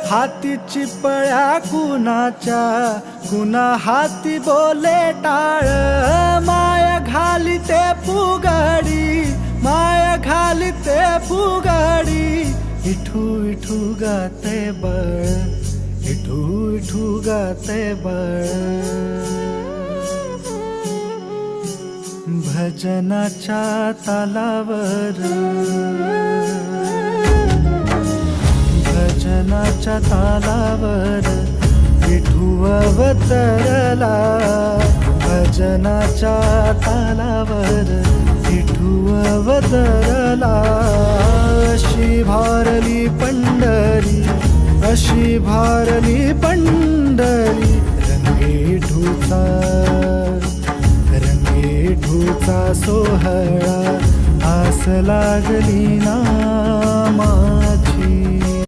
हाती चिपळ्या कुणाच्या, कुणा हाती बोले टाळ. माया घालिते फुगडी, माया घालिते फुगडी. इठू इठू गाते बळ, इठू इठू गाते बळ. भजनाच्या तालावर, भजनाच्या तालावर विठू अवतरला. भजनाच्या तालावर विठू अवतरला. अशी भारली पंढरी, अशी भारली पंढरी. रंगेठूचा, रंगेठूचा सोहळा आस लागली ना माझी.